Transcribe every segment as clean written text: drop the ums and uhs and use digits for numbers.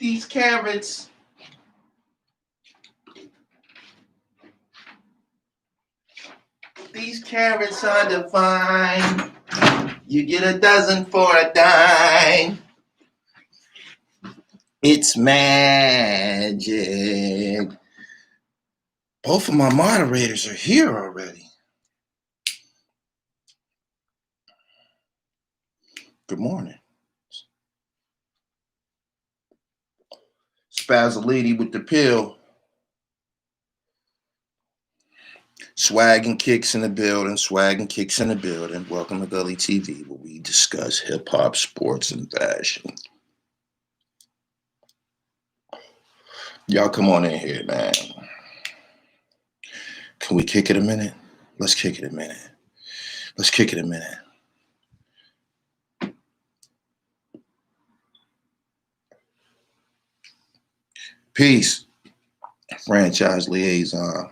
These carrots. These carrots are divine. You get a dozen for a dime. It's magic. Both of my moderators are here already. Good morning. Spazzoliti with the pill. Swag and kicks in the building. Swag and kicks in the building. Welcome to Gully TV, where we discuss hip hop, sports, and fashion. Y'all come on in here, man. Can we kick it a minute? Let's kick it a minute. Let's kick it a minute. Peace. Franchise liaison.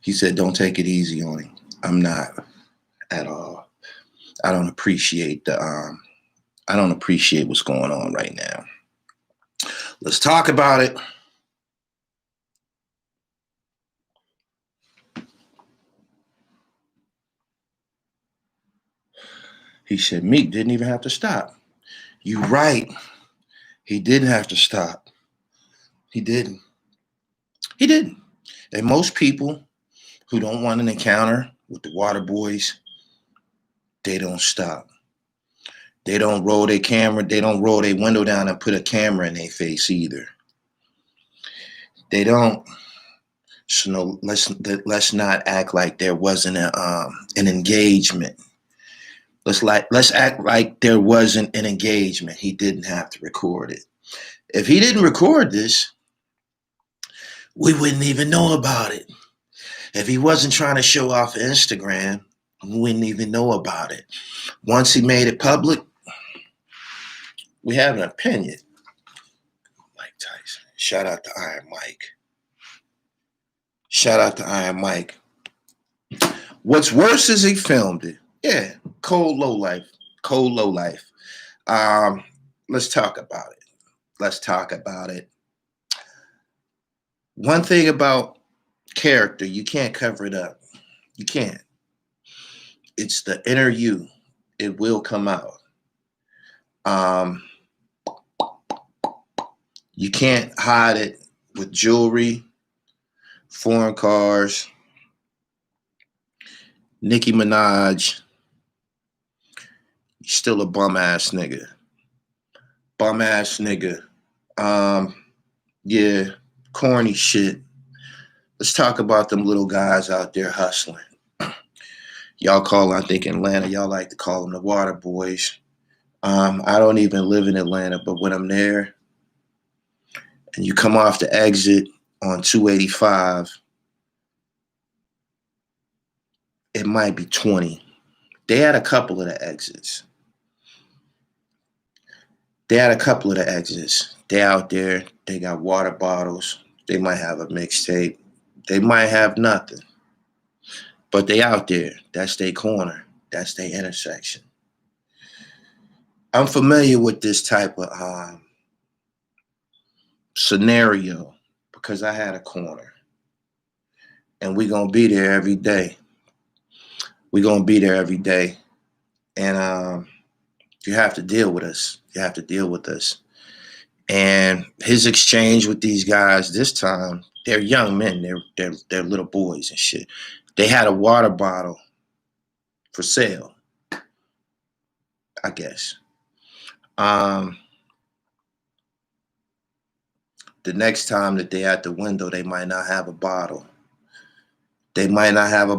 He said, don't take it easy on him. I'm not at all. I don't appreciate what's going on right now. Let's talk about it. He said, Meek didn't even have to stop. You right. He didn't have to stop. He didn't. He didn't. And most people who don't want an encounter with the water boys, they don't stop. They don't roll their camera. They don't roll their window down and put a camera in their face either. They don't. So no, let's not act like there wasn't an engagement. Let's act like there wasn't an engagement. He didn't have to record it. If he didn't record this, we wouldn't even know about it. If he wasn't trying to show off Instagram, we wouldn't even know about it. Once he made it public, we have an opinion. Mike Tyson. Shout out to Iron Mike. Shout out to Iron Mike. What's worse is he filmed it. Yeah, cold low life. Cold low life. Let's talk about it. Let's talk about it. One thing about character, you can't cover it up. You can't. It's the inner you. It will come out. You can't hide it with jewelry, foreign cars, Nicki Minaj. You're still a bum ass nigga. Bum ass nigga. Yeah, corny shit. Let's talk about them little guys out there hustling. Y'all call, I think in Atlanta, y'all like to call them the water boys. I don't even live in Atlanta, but when I'm there and you come off the exit on 285, it might be 20. They had a couple of the exits. They out there, they got water bottles. They might have a mixtape. They might have nothing. But they out there. That's their corner. That's their intersection. I'm familiar with this type of scenario because I had a corner. And we're going to be there every day. And you have to deal with us. And his exchange with these guys this time, they're young men. They're little boys and shit. They had a water bottle for sale, I guess. The next time that they're at the window, they might not have a bottle. They might have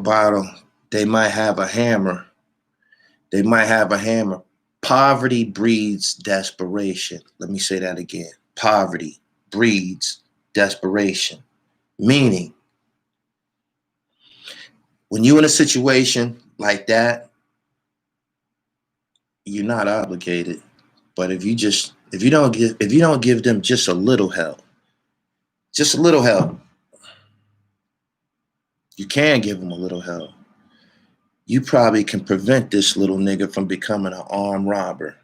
a hammer. Poverty breeds desperation. Let me say that again. Poverty breeds desperation. Meaning, when you're in a situation like that, you're not obligated. But if you don't give them just a little help, you can give them a little help. You probably can prevent this little nigga from becoming an armed robber.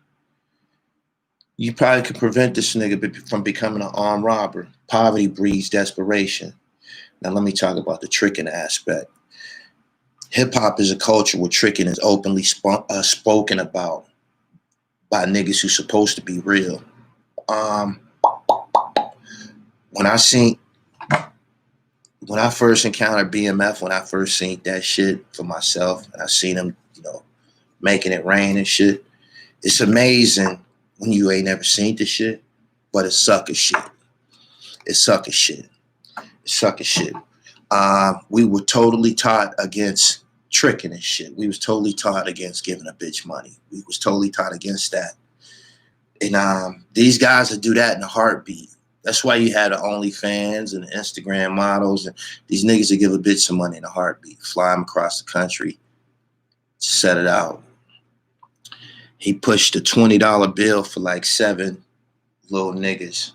You probably could prevent this nigga from becoming an armed robber. Poverty breeds desperation. Now let me talk about the tricking aspect. Hip hop is a culture where tricking is openly spoken about by niggas who's supposed to be real. Um, when I seen when I first encountered BMF, when I first seen that shit for myself, and I seen him, making it rain and shit. It's amazing when you ain't never seen this shit, but it's sucker shit. It's sucker shit. It's sucker shit. We were totally taught against tricking and shit. We was totally taught against giving a bitch money. We was totally taught against that. And these guys that do that in a heartbeat. That's why you had the OnlyFans and the Instagram models and these niggas that give a bitch some money in a heartbeat, fly them across the country, set it out. He pushed a $20 bill for like 7 little niggas,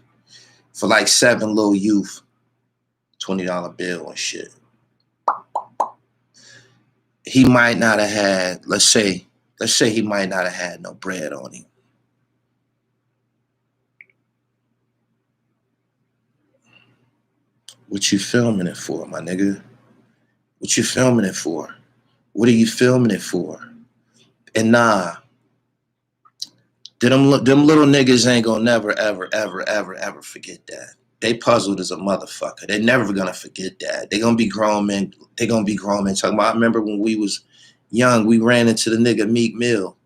for like 7 little youth, $20 bill and shit. He might not have had, let's say he might not have had no bread on him. What you filming it for, my nigga? What you filming it for? What are you filming it for? And nah, them little niggas ain't gonna never, ever, ever, ever, ever forget that. They puzzled as a motherfucker. They're never gonna forget that. They gonna be grown men. They gonna be grown men talking about. I remember when we was young, we ran into the nigga Meek Mill,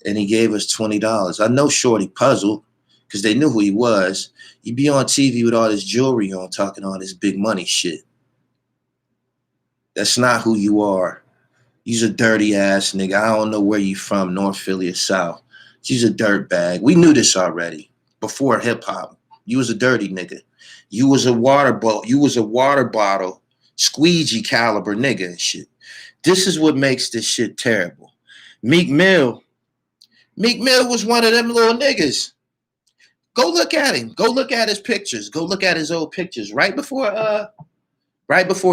and he gave us $20. I know Shorty puzzled because they knew who he was. You be on TV with all this jewelry on, talking all this big money shit. That's not who you are. You's a dirty ass nigga. I don't know where you from, North Philly or South. She's a dirt bag. We knew this already before hip hop. You was a dirty nigga. You was a water bottle, squeegee caliber nigga and shit. This is what makes this shit terrible. Meek Mill was one of them little niggas. Go look at him. Go look at his pictures. Go look at his old pictures. Right before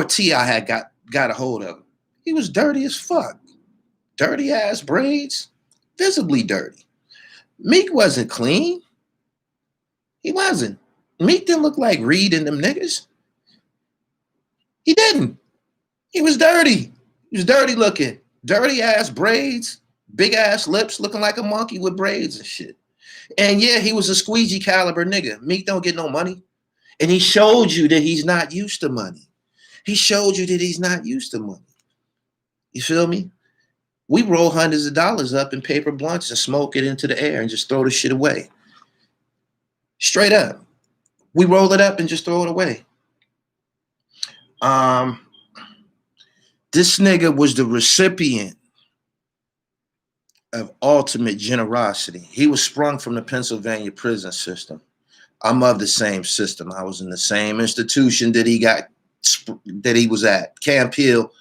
T.I. had got a hold of him. He was dirty as fuck. Dirty ass braids. Visibly dirty. Meek wasn't clean. He wasn't. Meek didn't look like Reed and them niggas. He didn't. He was dirty. He was dirty looking. Dirty ass braids. Big ass lips looking like a monkey with braids and shit. And yeah, he was a squeegee caliber nigga. Meek don't get no money. And he showed you that he's not used to money. He showed you that he's not used to money. You feel me? We roll hundreds of dollars up in paper blunts and smoke it into the air and just throw the shit away. Straight up. We roll it up and just throw it away. This nigga was the recipient of ultimate generosity. He was sprung from the Pennsylvania prison system. I'm of the same system. I was in the same institution that he was at. Camp Hill.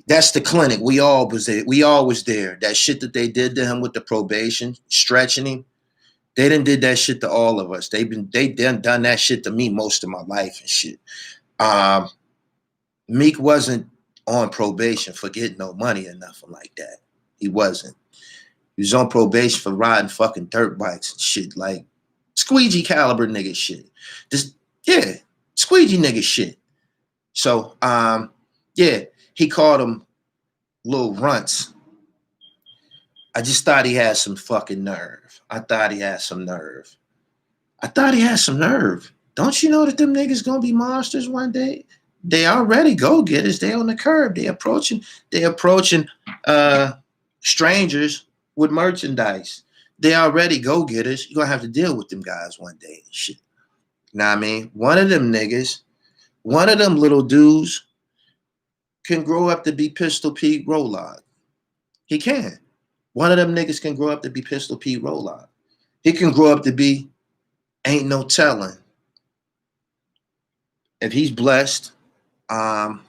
That's the clinic. We all was there. That shit that they did to him with the probation, stretching him. They done did that shit to all of us. They done that shit to me most of my life and shit. Meek wasn't on probation for getting no money or nothing like that. He wasn't. He was on probation for riding fucking dirt bikes and shit, like squeegee caliber nigga shit. Squeegee nigga shit. So, he called them little runts. I just thought he had some fucking nerve. I thought he had some nerve. Don't you know that them niggas gonna be monsters one day? They already go-getters. They on the curb. They approaching strangers with merchandise. They already go-getters. You're gonna have to deal with them guys one day and shit. Know what I mean? One of them niggas, one of them little dudes can grow up to be Pistol Pete Roll-Lock. He can. One of them niggas can grow up to be Pistol Pete Roll-Lock. He can grow up to be ain't no telling. If he's blessed to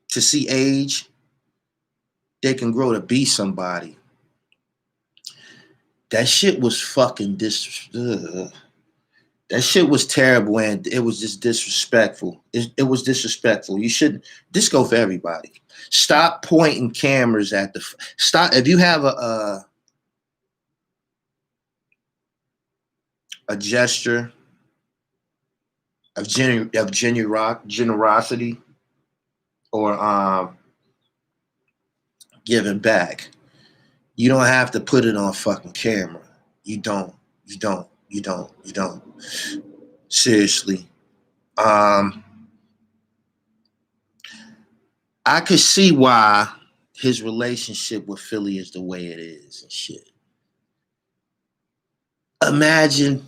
see age, they can grow to be somebody. That shit was fucking that shit was terrible, and it was just disrespectful. It was disrespectful. You shouldn't. This go for everybody. Stop pointing cameras at stop. If you have a gesture of generosity or giving back. You don't have to put it on fucking camera. You don't. You don't. You don't. You don't. Seriously. I could see why his relationship with Philly is the way it is and shit. Imagine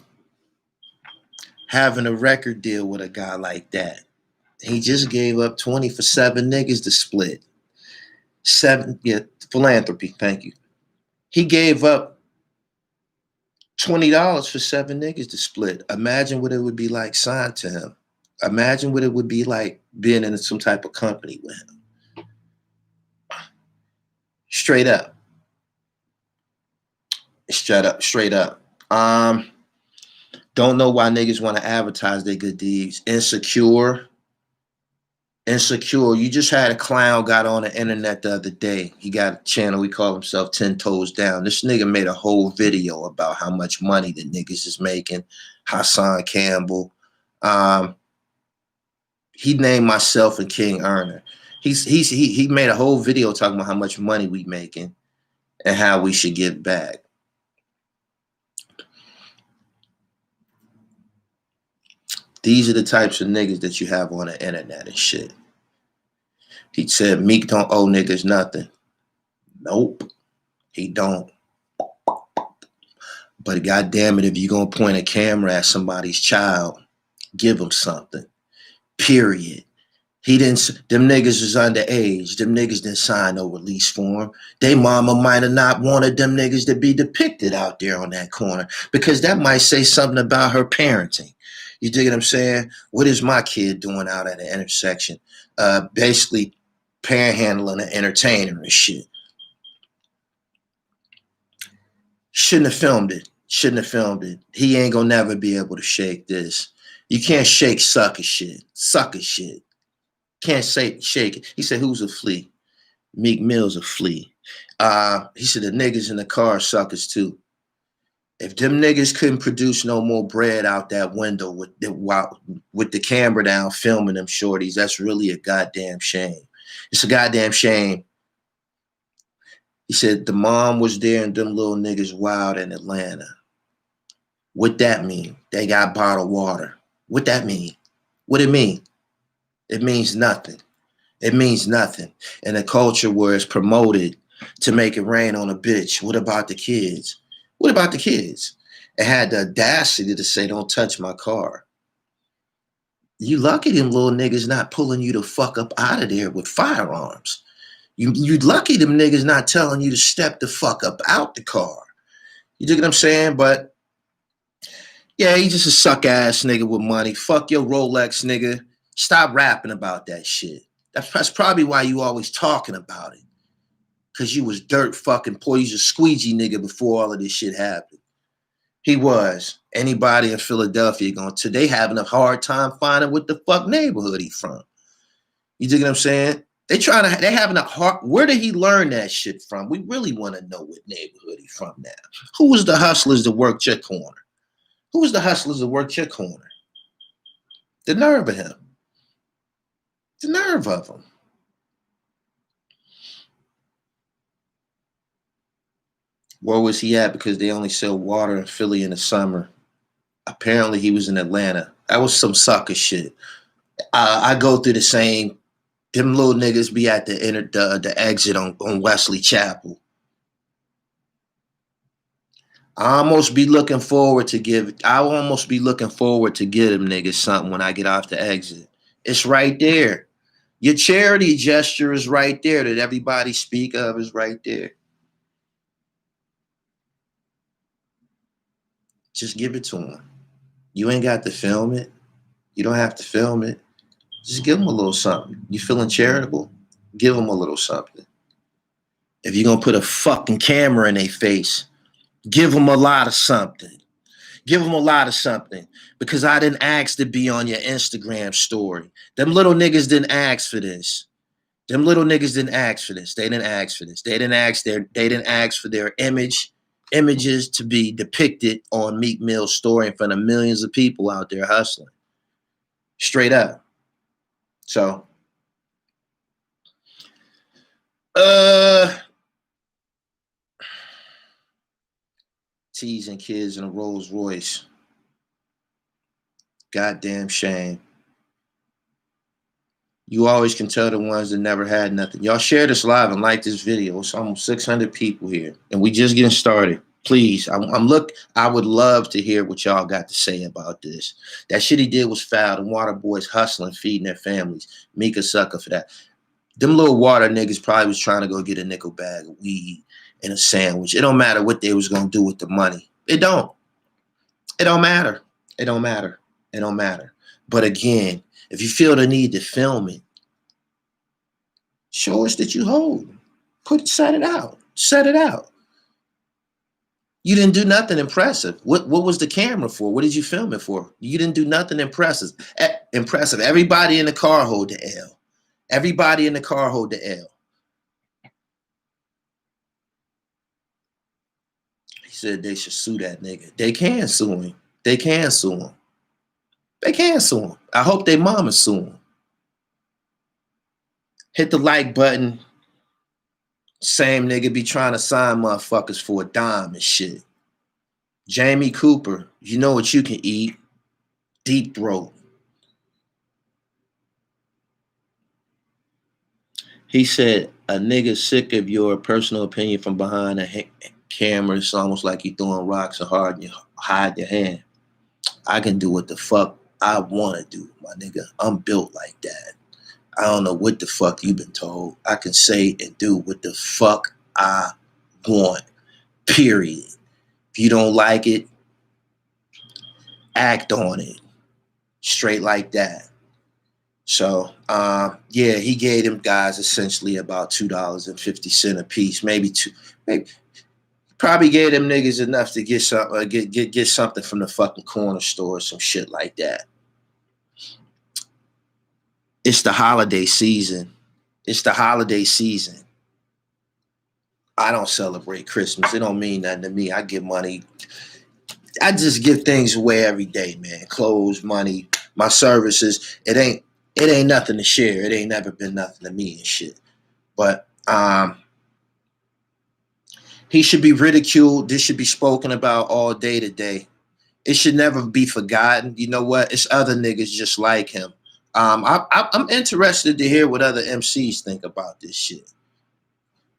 having a record deal with a guy like that. He just gave up 20 for 7 niggas to split. 7, yeah, philanthropy, thank you. He gave up $20 for 7 niggas to split. Imagine what it would be like signed to him. Imagine what it would be like being in some type of company with him. Straight up. Straight up. Don't know why niggas want to advertise their good deeds. Insecure. You just had a clown got on the internet the other day. He got a channel. He called himself 10 Toes Down. This nigga made a whole video about how much money the niggas is making. Hassan Campbell. He named myself and King Earner. He made a whole video talking about how much money we making and how we should give back. These are the types of niggas that you have on the internet and shit. He said Meek don't owe niggas nothing. Nope, he don't. But goddamn it, if you're gonna point a camera at somebody's child, give them something. Period. Them niggas is underage. Them niggas didn't sign no release form. They mama might have not wanted them niggas to be depicted out there on that corner because that might say something about her parenting. You dig what I'm saying? What is my kid doing out at the intersection? Basically panhandling an entertainer and shit. Shouldn't have filmed it. He ain't gonna never be able to shake this. You can't shake sucker shit. Can't shake it. He said, who's a flea? Meek Mill's a flea. He said, the niggas in the car suckers too. If them niggas couldn't produce no more bread out that window with the camera down filming them shorties, that's really a goddamn shame. It's a goddamn shame. He said the mom was there and them little niggas wild in Atlanta. What that mean? They got bottled water. What that mean? What it mean? It means nothing. It means nothing. In a culture where it's promoted to make it rain on a bitch, what about the kids? What about the kids? It had the audacity to say, don't touch my car. You lucky them little niggas not pulling you the fuck up out of there with firearms. You lucky them niggas not telling you to step the fuck up out the car. You dig what I'm saying? But yeah, he just a suck ass nigga with money. Fuck your Rolex, nigga. Stop rapping about that shit. That's probably why you always talking about it. Because you was dirt fucking poor. You was a squeegee nigga before all of this shit happened. He was. Anybody in Philadelphia they having a hard time finding what the fuck neighborhood he from. You dig what I'm saying? They having a hard, where did he learn that shit from? We really want to know what neighborhood he from now. Who was the hustlers that worked your corner? Who was the hustlers that worked your corner? The nerve of him. The nerve of him. Where was he at? Because they only sell water in Philly in the summer. Apparently he was in Atlanta. That was some sucker shit. I go through the same. Them little niggas be at the exit on Wesley Chapel. I almost be looking forward to give them niggas something when I get off the exit. It's right there. Your charity gesture is right there that everybody speak of is right there. Just give it to them. You ain't got to film it. You don't have to film it. Just give them a little something. You feeling charitable? Give them a little something. If you're going to put a fucking camera in their face, give them a lot of something. Give them a lot of something. Because I didn't ask to be on your Instagram story. Them little niggas didn't ask for this. They didn't ask for this. They didn't ask for their image. images to be depicted on Meek Mill's story in front of millions of people out there hustling. Straight up. So, teasing kids in a Rolls Royce. Goddamn shame. You always can tell the ones that never had nothing. Y'all share this live and like this video. It's almost 600 people here, and we just getting started. Please, I would love to hear what y'all got to say about this. That shit he did was foul. The water boys hustling, feeding their families. Meek a sucker for that. Them little water niggas probably was trying to go get a nickel bag of weed and a sandwich. It don't matter what they was gonna do with the money. It don't. It don't matter. It don't matter. It don't matter. But again, if you feel the need to film it, show us that you hold. Set it out. Set it out. You didn't do nothing impressive. What was the camera for? What did you film it for? You didn't do nothing impressive. Impressive. Everybody in the car hold the L. Everybody in the car hold the L. He said they should sue that nigga. They can sue him. They can sue him. They can sue him. I hope they mama sue him. Hit the like button. Same nigga be trying to sign motherfuckers for a dime and shit. Jamie Cooper, you know what you can eat. Deep throat. He said, a nigga sick of your personal opinion from behind a camera. It's almost like you throwing rocks so hard and you hide your hand. I can do what the fuck I want to do, my nigga. I'm built like that. I don't know what the fuck you've been told. I can say and do what the fuck I want, period. If you don't like it, act on it. Straight like that. So, yeah, he gave them guys essentially about $2.50 a piece, maybe probably gave them niggas enough to get something, get something from the fucking corner store or some shit like that. It's the holiday season. It's the holiday season. I don't celebrate Christmas. It don't mean nothing to me. I give money. I just give things away every day, man. Clothes, money, my services. It ain't nothing to share. It ain't never been nothing to me and shit. But he should be ridiculed. This should be spoken about all day today. It should never be forgotten. You know what? It's other niggas just like him. I'm interested to hear what other MCs think about this shit.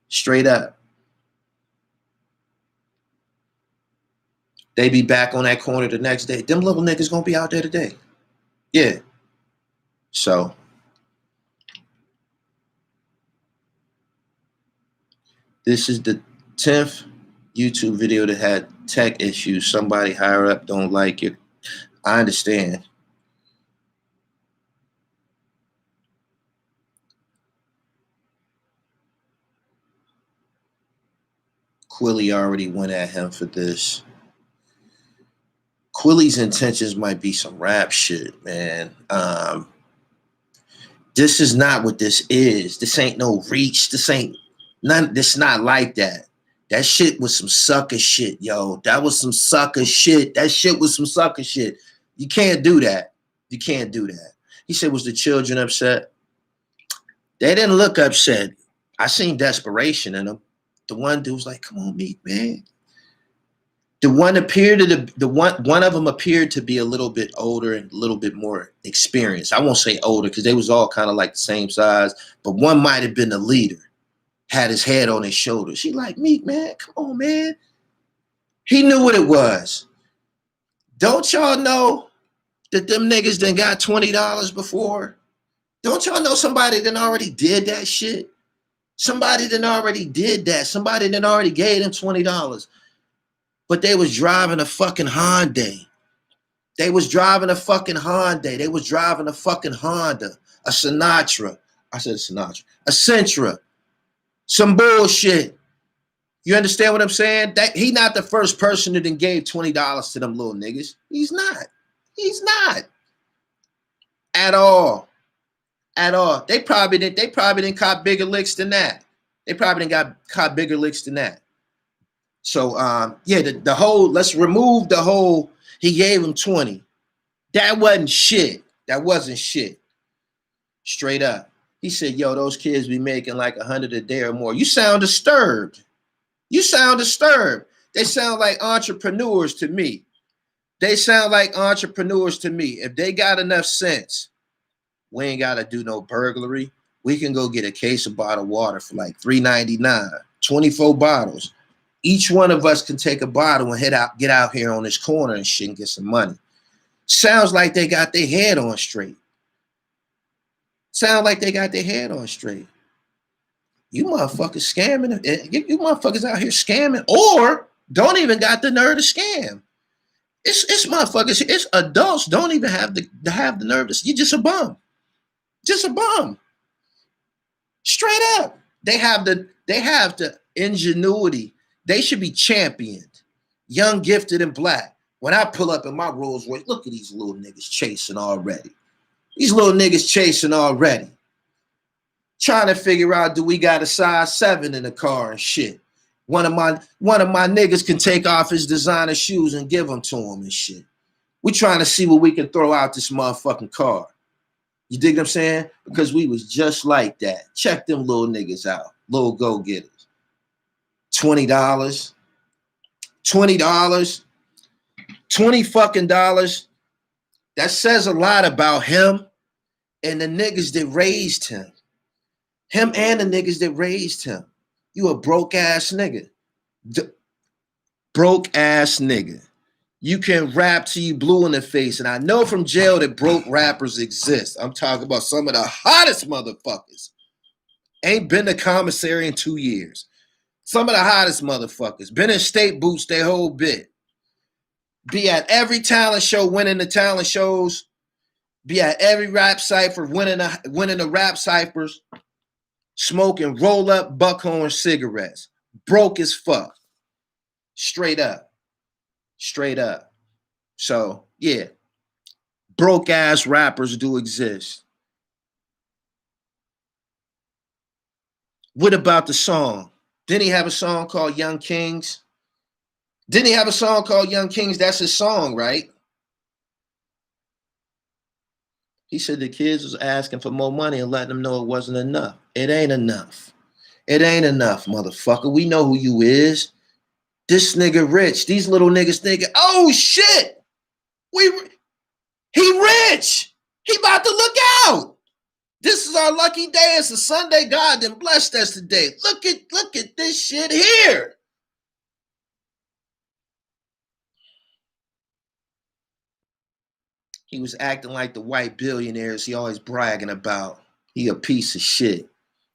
Straight up. They be back on that corner the next day. Them little niggas gonna be out there today. Yeah. So this is the 10th YouTube video that had tech issues. Somebody higher up don't like it. I understand. Quilly already went at him for this. Quilly's intentions might be some rap shit, man. This is not what this is. This ain't no reach. This ain't none. This not like that. That shit was some sucker shit, yo. That was some sucker shit. That shit was some sucker shit. You can't do that. You can't do that. He said, was the children upset? They didn't look upset. I seen desperation in them. The one dude was like, come on, Meek, man. The one appeared to one of them appeared to be a little bit older and a little bit more experienced. I won't say older because they was all kind of like the same size, but one might have been the leader, had his head on his shoulders. She like, Meek, man, come on, man. He knew what it was. Don't y'all know that them niggas done got $20 before? Don't y'all know somebody done already did that shit? Somebody done already did that. Somebody done already gave them $20. But they was driving a fucking Hyundai. They was driving a fucking Hyundai. They was driving a fucking Honda, a Sinatra. I said a Sinatra. A Sentra. Some bullshit. You understand what I'm saying? That he not the first person that then gave $20 to them little niggas. He's not. He's not. At all. At all. They probably didn't cop bigger licks than that. They probably didn't cop bigger licks than that. So yeah, the whole, let's remove the whole, he gave him 20. That wasn't shit. That wasn't shit. Straight up. He said, yo, those kids be making like 100 a day or more. You sound disturbed. You sound disturbed. They sound like entrepreneurs to me. They sound like entrepreneurs to me. If they got enough sense, we ain't got to do no burglary. We can go get a case of bottled water for like $3.99, 24 bottles. Each one of us can take a bottle and get out here on this corner and shit and get some money. Sounds like they got their head on straight. Sound like they got their head on straight. You motherfuckers scamming. You motherfuckers out here scamming or don't even got the nerve to scam. It's motherfuckers. It's adults don't even have the nerve to. You just a bum. Just a bum. Straight up. They have the ingenuity. They should be championed. Young, gifted, and black. When I pull up in my Rolls Royce, look at these little niggas chasing already. These little niggas chasing already. Trying to figure out, do we got a size 7 in the car and shit. One of my niggas can take off his designer shoes and give them to him and shit. We trying to see what we can throw out this motherfucking car. You dig what I'm saying? Because we was just like that. Check them little niggas out. Little go-getters. $20. $20. $20 fucking dollars. That says a lot about him and the niggas that raised him. Him and the niggas that raised him. You a broke ass nigga. Broke ass nigga. You can rap till you blue in the face. And I know from jail that broke rappers exist. I'm talking about some of the hottest motherfuckers. Ain't been to commissary in 2 years. Some of the hottest motherfuckers. Been in state boots their whole bit. Be at every talent show, winning the talent shows. Be at every rap cypher, winning the rap ciphers. Smoking roll-up buckhorn cigarettes. Broke as fuck. Straight up. Straight up. So, yeah. Broke-ass rappers do exist. What about the song? Didn't he have a song called Young Kings? Didn't he have a song called Young Kings? That's his song, right? He said the kids was asking for more money and letting them know it wasn't enough. It ain't enough. It ain't enough, motherfucker. We know who you is. This nigga rich. These little niggas thinking, oh shit, he rich. He about to look out. This is our lucky day. It's a Sunday. God done blessed us today. Look at this shit here. He was acting like the white billionaires he always bragging about. He a piece of shit.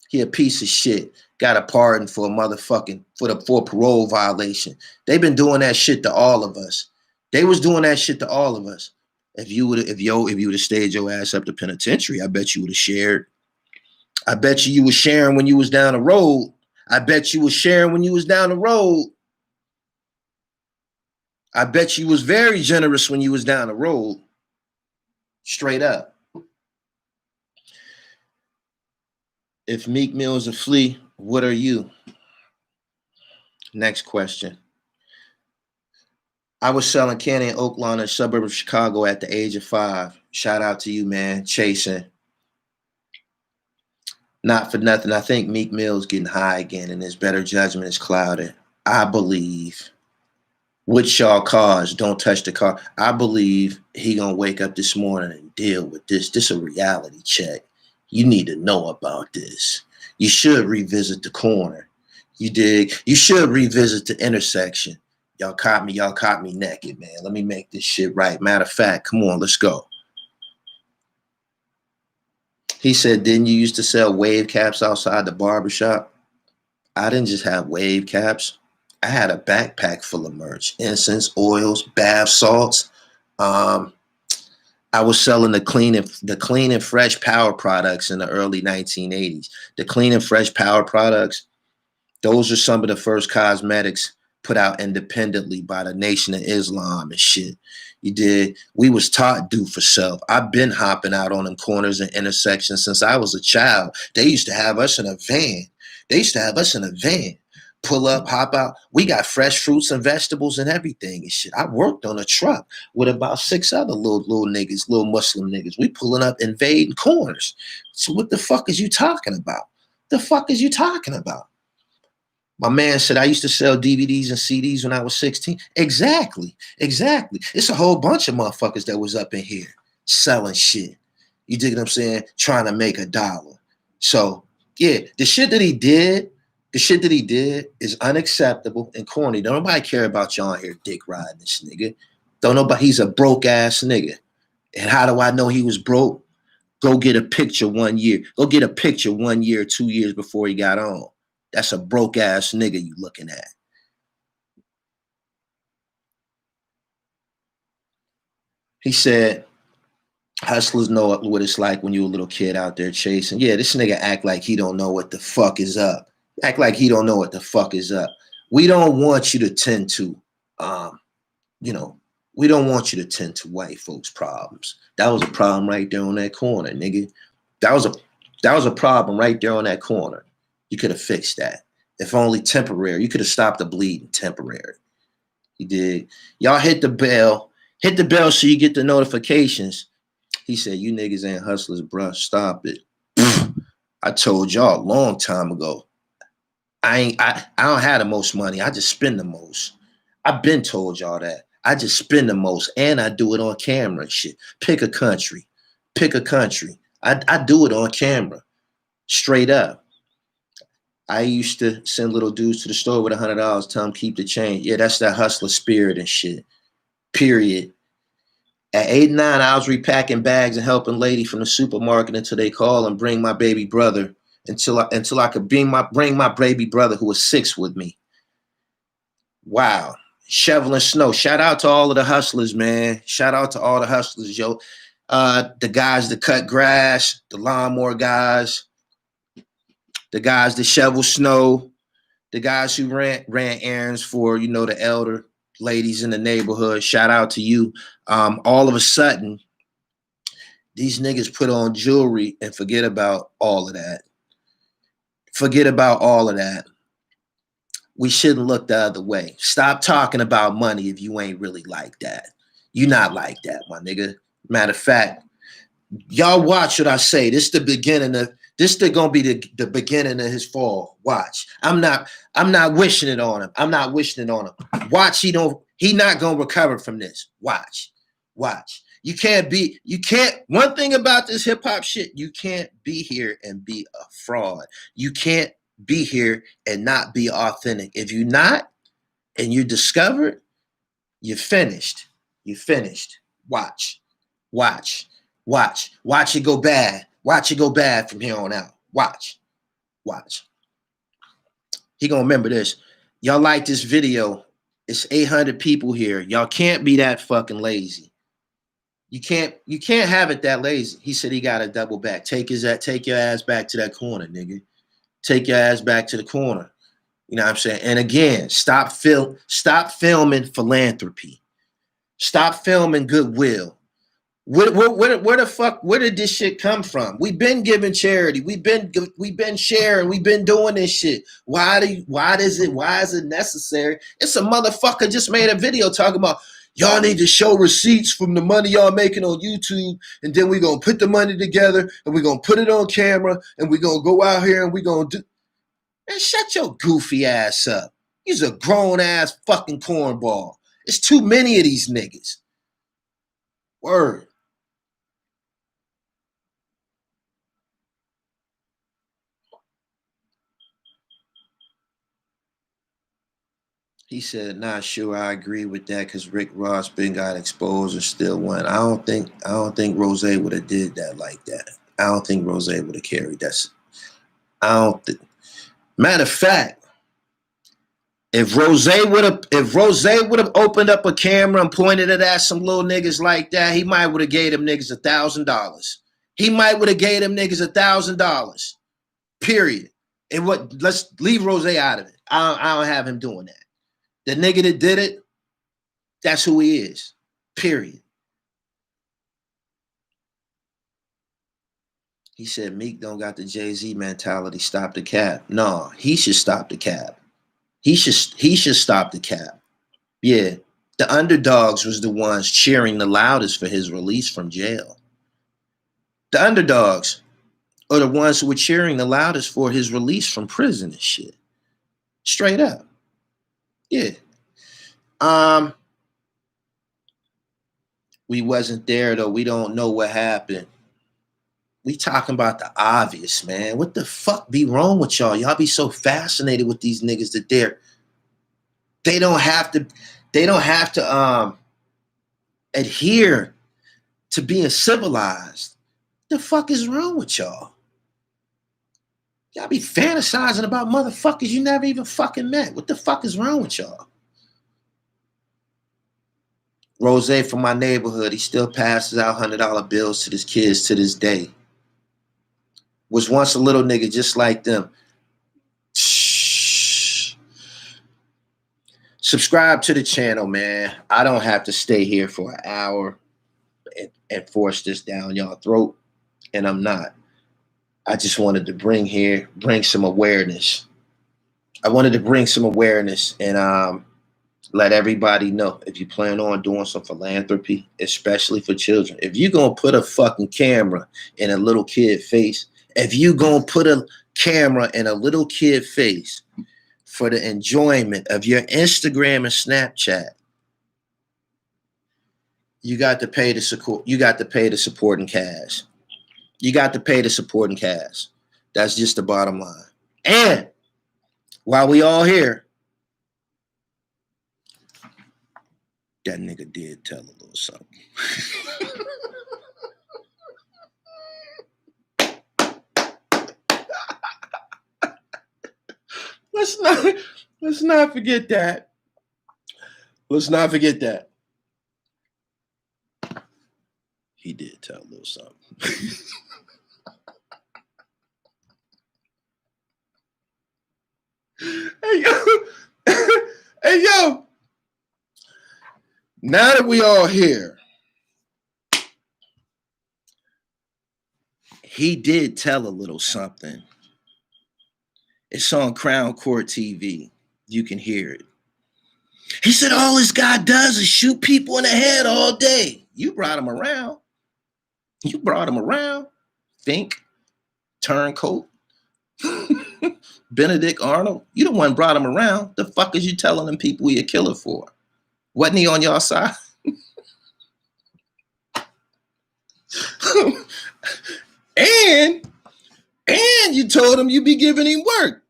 He a piece of shit. Got a pardon for a motherfucking for a parole violation. They've been doing that shit to all of us. They was doing that shit to all of us. If you would have stayed your ass up to penitentiary, I bet you would have shared. I bet you was sharing when you was down the road. I bet you was sharing when you was down the road. I bet you was very generous when you was down the road. Straight up. If Meek Mill is a flea, what are you? Next question. I was selling candy in Oak Lawn in the suburb of Chicago at the age of 5. Shout out to you, man. Chasing. Not for nothing. I think Meek Mill's getting high again and his better judgment is clouded. I believe. With y'all cars, don't touch the car. I believe he gonna wake up this morning and deal with this. This is a reality check. You need to know about this. You should revisit the corner. You dig? You should revisit the intersection. Y'all caught me naked, man. Let me make this shit right. Matter of fact, come on, let's go. He said, didn't you used to sell wave caps outside the barbershop? I didn't just have wave caps. I had a backpack full of merch, incense, oils, bath salts. I was selling the clean and fresh power products in the early 1980s. The clean and fresh power products, those are some of the first cosmetics put out independently by the Nation of Islam and shit. You did. We was taught do for self. I've been hopping out on them corners and intersections since I was a child. They used to have us in a van. Pull up, hop out. We got fresh fruits and vegetables and everything and shit. I worked on a truck with about 6 other little niggas, little Muslim niggas. We pulling up, invading corners. So what the fuck is you talking about? The fuck is you talking about? My man said, I used to sell DVDs and CDs when I was 16. Exactly. Exactly. It's a whole bunch of motherfuckers that was up in here selling shit. You dig what I'm saying? Trying to make a dollar. So, yeah, the shit that he did is unacceptable and corny. Don't nobody care about y'all here dick riding this nigga. Don't nobody, he's a broke ass nigga. And how do I know he was broke? Go get a picture 1 year. Go get a picture 1 year, 2 years before he got on. That's a broke ass nigga you looking at. He said, hustlers know what it's like when you're a little kid out there chasing. Yeah, this nigga act like he don't know what the fuck is up. Act like he don't know what the fuck is up. We don't want you to tend to, you know, we don't want you to tend to white folks' problems. That was a problem right there on that corner, nigga. That was a problem right there on that corner. You could have fixed that. If only temporary. You could have stopped the bleeding temporary. You did. Y'all hit the bell. Hit the bell so you get the notifications. He said, you niggas ain't hustlers, bruh. Stop it. I told y'all a long time ago. I don't have the most money. I just spend the most. I've been told y'all that. I just spend the most and I do it on camera and shit. Pick a country. Pick a country. I do it on camera. Straight up. I used to send little dudes to the store with $100, tell them keep the change. Yeah, that's that hustler spirit and shit. Period. At 8, 9, I was repacking bags and helping lady from the supermarket until they call and bring my baby brother until I could bring my baby brother who was 6 with me. Wow. Shoveling snow. Shout out to all of the hustlers, man. Shout out to all the hustlers, yo. The guys that cut grass, the lawnmower guys, the guys that shovel snow, the guys who ran errands for, the elder ladies in the neighborhood. Shout out to you. All of a sudden, these niggas put on jewelry and forget about all of that. Forget about all of that. We shouldn't look the other way. Stop talking about money if you ain't really like that. You not like that, my nigga. Matter of fact, y'all watch what I say. This gonna be the beginning of his fall. Watch. I'm not wishing it on him. I'm not wishing it on him. Watch, he not gonna recover from this. Watch. You can't, one thing about this hip hop shit, you can't be here and be a fraud. You can't be here and not be authentic. If you're not, and you're discovered, you're finished. You're finished. Watch it go bad. Watch it go bad from here on out. Watch. He gonna remember this. Y'all like this video. It's 800 people here. Y'all can't be that fucking lazy. You can't have it that lazy. He said he got to double back. Take your ass back to that corner, nigga. Take your ass back to the corner. You know what I'm saying? And again, stop filming philanthropy. Stop filming goodwill. Where the fuck? Where did this shit come from? We've been giving charity. We've been sharing. We've been doing this shit. Why is it necessary? It's a motherfucker just made a video talking about y'all need to show receipts from the money y'all making on YouTube, and then we're gonna put the money together and we're gonna put it on camera and we're gonna go out here and we're gonna do. Man, shut your goofy ass up. He's a grown ass fucking cornball. It's too many of these niggas. Word. He said, "Not sure I agree with that because Rick Ross been got exposed and still won. I don't think Rose would have did that like that. I don't think Rose would have carried that. I don't think. Matter of fact, if Rose would have opened up a camera and pointed it at some little niggas like that, he might would have gave them niggas $1,000. He might would have gave them niggas $1,000. Period. And let's leave Rose out of it. I don't have him doing that. The nigga that did it, that's who he is. Period. He said Meek don't got the Jay-Z mentality. Stop the cap. No, he should stop the cap. He should stop the cap. Yeah. The underdogs was the ones cheering the loudest for his release from jail. The underdogs are the ones who were cheering the loudest for his release from prison and shit. Straight up. Yeah. We wasn't there though. We don't know what happened. We talking about the obvious, man. What the fuck be wrong with y'all? Y'all be so fascinated with these niggas that they don't have to adhere to being civilized. The fuck is wrong with y'all? Y'all be fantasizing about motherfuckers you never even fucking met. What the fuck is wrong with y'all? Rose from my neighborhood, he still passes out $100 bills to his kids to this day. Was once a little nigga just like them. Shh. Subscribe to the channel, man. I don't have to stay here for an hour and force this down y'all throat, and I'm not. I just wanted to bring some awareness. I wanted to bring some awareness and let everybody know, if you plan on doing some philanthropy, especially for children, if you're going to put a fucking camera in a little kid's face, if you going to put a camera in a little kid's face for the enjoyment of your Instagram and Snapchat, you got to pay the support. You got to pay the supporting cast. You got to pay the supporting cast. That's just the bottom line. And while we all here, that nigga did tell a little something. Let's not forget that. Let's not forget that. He did tell a little something. Hey yo. Now that we all here, he did tell a little something. It's on Crown Court TV. You can hear it. He said all this guy does is shoot people in the head all day. You brought him around. You brought him around. Fink, Turncoat, Benedict Arnold. You the one brought him around. The fuck is you telling them people he a killer for? Wasn't he on y'all side? and you told him you be giving him work.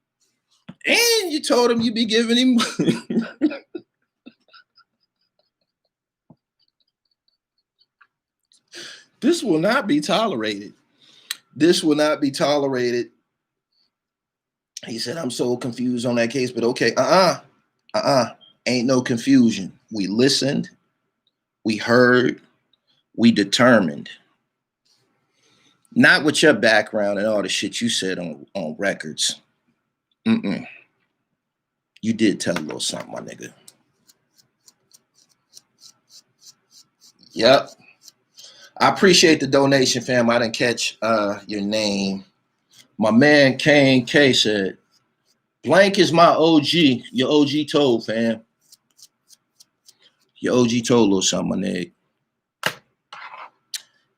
And you told him you be giving him This will not be tolerated. This will not be tolerated. He said, I'm so confused on that case, but okay. Ain't no confusion. We listened. We heard. We determined. Not with your background and all the shit you said on records. You did tell a little something, my nigga. Yep. I appreciate the donation, fam. I didn't catch your name. My man Kane K said, Blank is my OG. Your OG told, fam. Your OG told a little something, my nigga.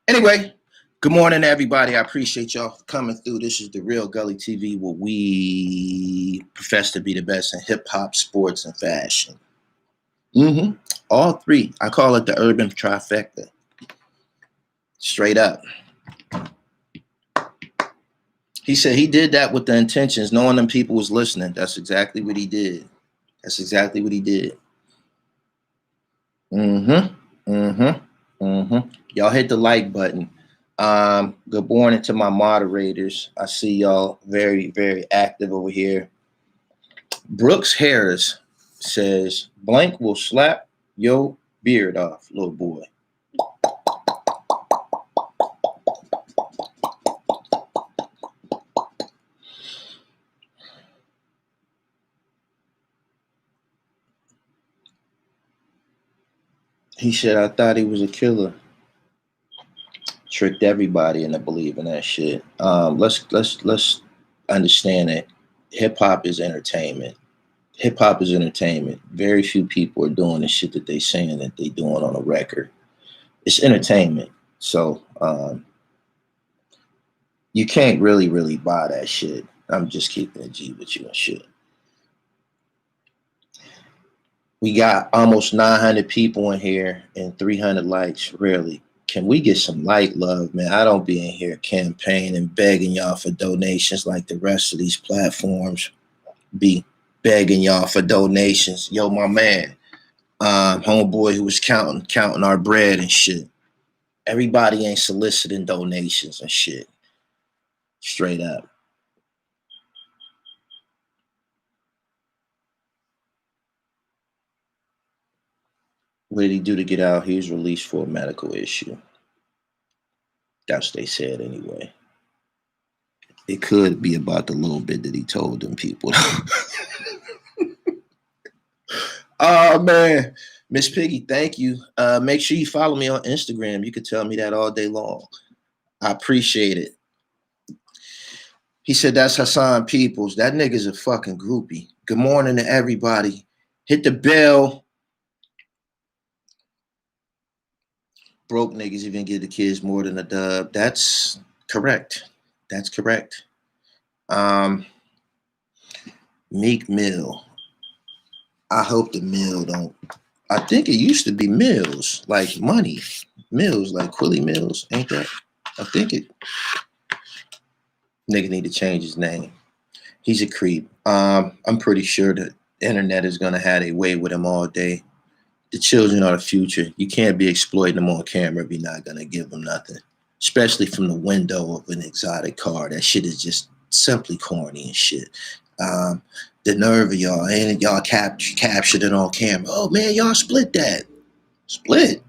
Anyway, good morning, everybody. I appreciate y'all coming through. This is the Real Gully TV, where we profess to be the best in hip-hop, sports, and fashion. All three. I call it the urban trifecta. Straight up. He said he did that with the intentions, knowing them people was listening. That's exactly what he did. That's exactly what he did. Y'all hit the like button. Good morning to my moderators. I see y'all very, very active over here. Brooks Harris says, Blank will slap your beard off, little boy. He said, I thought he was a killer. Tricked everybody into believing that shit. Let's understand that hip hop is entertainment. Hip hop is entertainment. Very few people are doing the shit that they saying that they doing on a record. It's entertainment. So you can't really buy that shit. I'm just keeping it G with you and shit. We got almost 900 people in here and 300 likes. Really, can we get some like love, man? I don't be in here campaigning, begging y'all for donations like the rest of these platforms be begging y'all for donations. Yo, my man, homeboy who was counting our bread and shit. Everybody ain't soliciting donations and shit. Straight up. What did he do to get out? He was released for a medical issue. That's what they said anyway. It could be about the little bit that he told them people. Oh man, Miss Piggy, thank you. Make sure you follow me on Instagram. You can tell me that all day long. I appreciate it. He said that's Hassan Peoples. That nigga's a fucking groupie. Good morning to everybody. Hit the bell. Broke niggas even give the kids more than a dub. That's correct. That's correct. Meek Mill. I hope the mill don't. I think it used to be Mills, like money. Mills, like Quilly Mills, ain't that? I think it. Nigga need to change his name. He's a creep. I'm pretty sure the internet is gonna have a way with him all day. The children are the future. You can't be exploiting them on camera if you're not gonna give them nothing. Especially from the window of an exotic car. That shit is just simply corny and shit. The nerve of y'all, and y'all captured it on camera. Oh man, y'all split that. Split?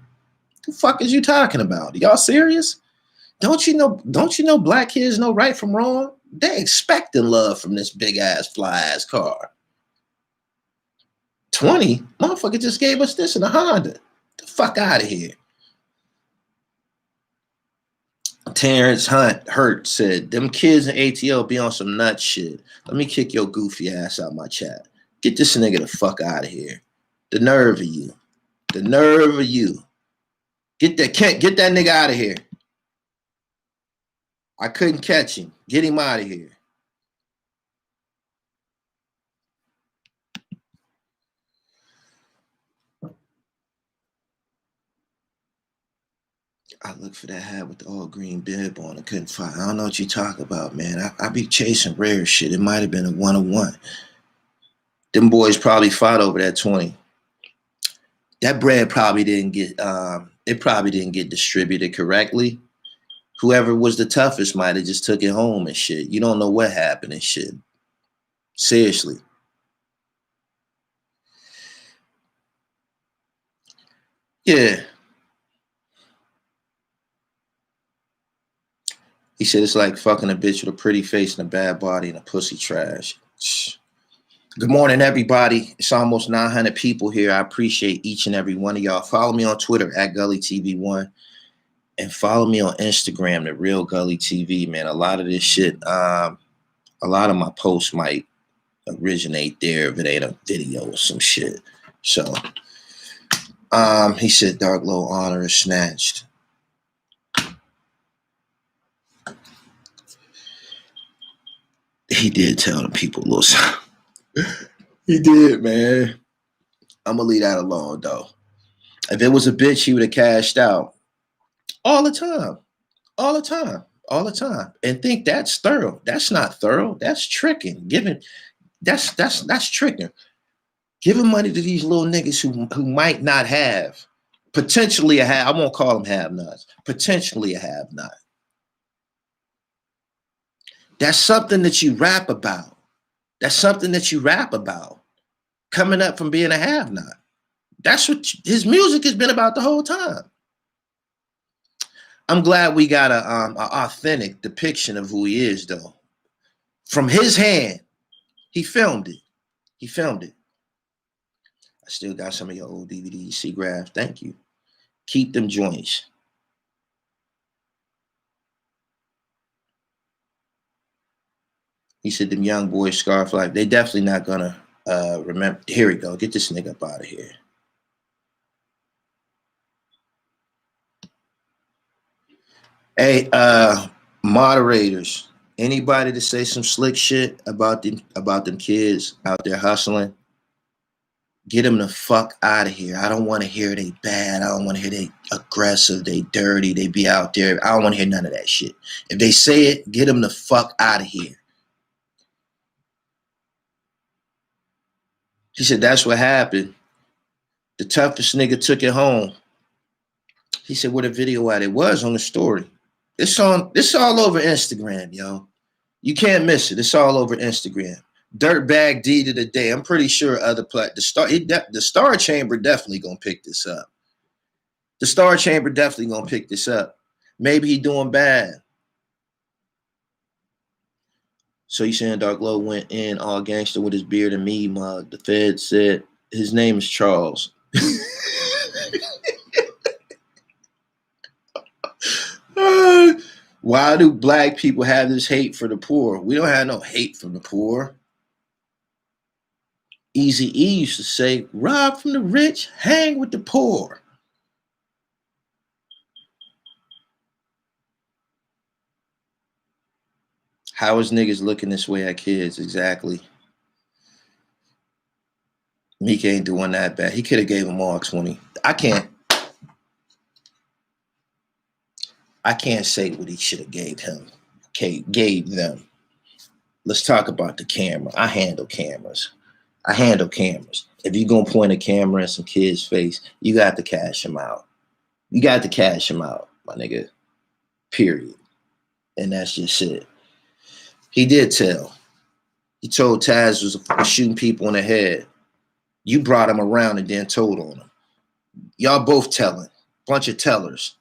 The fuck is you talking about? Y'all serious? Don't you know black kids know right from wrong? They expecting love from this big ass fly ass car. 20? Motherfucker just gave us this in a Honda. The fuck out of here. Terrence Hurt said, them kids in ATL be on some nut shit. Let me kick your goofy ass out my chat. Get this nigga the fuck out of here. The nerve of you. The nerve of you. Get that nigga out of here. I couldn't catch him. Get him out of here. I looked for that hat with the all green bib on. I couldn't find. I don't know what you talk about, man. I be chasing rare shit. It might have been a 101. Them boys probably fought over that 20. That bread probably didn't get. It probably didn't get distributed correctly. Whoever was the toughest might have just took it home and shit. You don't know what happened and shit. Seriously. Yeah. He said it's like fucking a bitch with a pretty face and a bad body and a pussy trash. Good morning, everybody. It's almost 900 people here. I appreciate each and every one of y'all. Follow me on Twitter at GullyTV1 and follow me on Instagram at Real Gully TV, man. A lot of this shit, a lot of my posts might originate there if it ain't a video or some shit. So, he said Dark Low honor is snatched. He did tell the people a little something. He did, man. I'm gonna leave that alone though. If it was a bitch, he would have cashed out all the time, all the time, all the time, and think that's thorough. That's not thorough. That's tricking. That's tricking. Giving money to these little niggas who might not have potentially a have. I won't call them have-nots. Potentially a have-not. That's something that you rap about. That's something that you rap about. Coming up from being a have-not. That's what his music has been about the whole time. I'm glad we got a authentic depiction of who he is, though. From his hand, he filmed it. He filmed it. I still got some of your old DVDs, C-Graph. Thank you. Keep them joints. He said them young boys, Scarf Life, they definitely not gonna Remember, here we go. Get this nigga up out of here. Hey, moderators, anybody to say some slick shit about them kids out there hustling, get them the fuck out of here. I don't want to hear they bad. I don't want to hear they aggressive, they dirty, they be out there. I don't want to hear none of that shit. If they say it, get them the fuck out of here. He said that's what happened. The toughest nigga took it home. He said, where the video at? It was on the story. It's all over Instagram, yo. You can't miss it. It's all over Instagram. Dirtbag deed of the day. I'm pretty sure other the Star Chamber definitely gonna pick this up. The Star Chamber definitely gonna pick this up. Maybe he doing bad. So you saying Dark Low went in all gangster with his beard and me mug. The Fed said his name is Charles. Why do black people have this hate for the poor? We don't have no hate from the poor. Easy E used to say, rob from the rich, hang with the poor. How is niggas looking this way at kids? Exactly. Meek ain't doing that bad. He could have gave them all 20. I can't say what he should have gave him. Okay, gave them. Let's talk about the camera. I handle cameras. If you're going to point a camera in some kid's face, you got to cash him out. You got to cash him out, my nigga. Period. And that's just it. He did tell. He told Taz was shooting people in the head. You brought him around and then told on him. Y'all both telling. Bunch of tellers.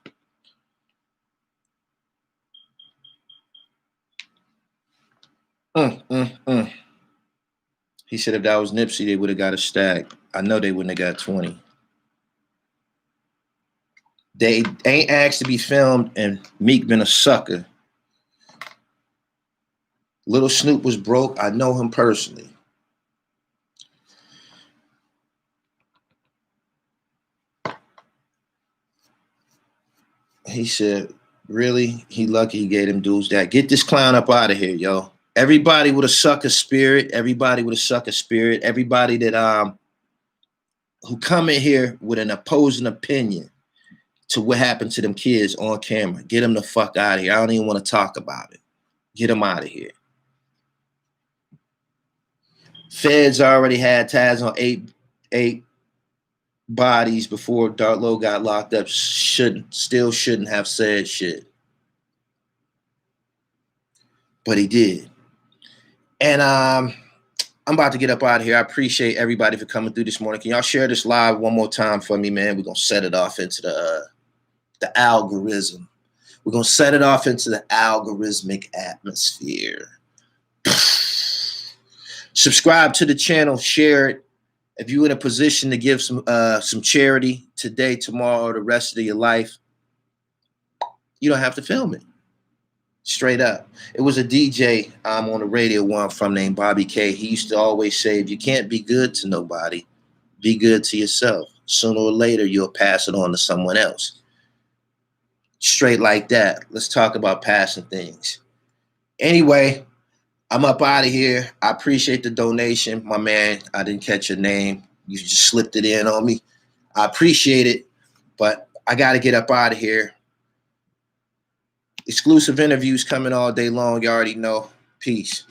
He said if that was Nipsey, they would have got a stack. I know they wouldn't have got 20. They ain't asked to be filmed, and Meek been a sucker. Little Snoop was broke. I know him personally. He said, really? He lucky he gave them dudes that. Get this clown up out of here, yo. Everybody with a sucker spirit. Everybody that who come in here with an opposing opinion to what happened to them kids on camera. Get them the fuck out of here. I don't even want to talk about it. Get them out of here. Feds already had Taz on eight bodies before Dark Low got locked up. Shouldn't have said shit. But he did. And I'm about to get up out of here. I appreciate everybody for coming through this morning. Can y'all share this live one more time for me, man? We're going to set it off into the algorithm. We're going to set it off into the algorithmic atmosphere. Subscribe to the channel. Share it. If you're in a position to give some charity today, tomorrow, or the rest of your life, you don't have to film it. Straight up. It was a DJ on the radio where I'm from named Bobby K. He used to always say, if you can't be good to nobody, be good to yourself. Sooner or later, you'll pass it on to someone else. Straight like that. Let's talk about passing things. Anyway, I'm up out of here. I appreciate the donation. My man, I didn't catch your name. You just slipped it in on me. I appreciate it, but I got to get up out of here. Exclusive interviews coming all day long. You already know. Peace.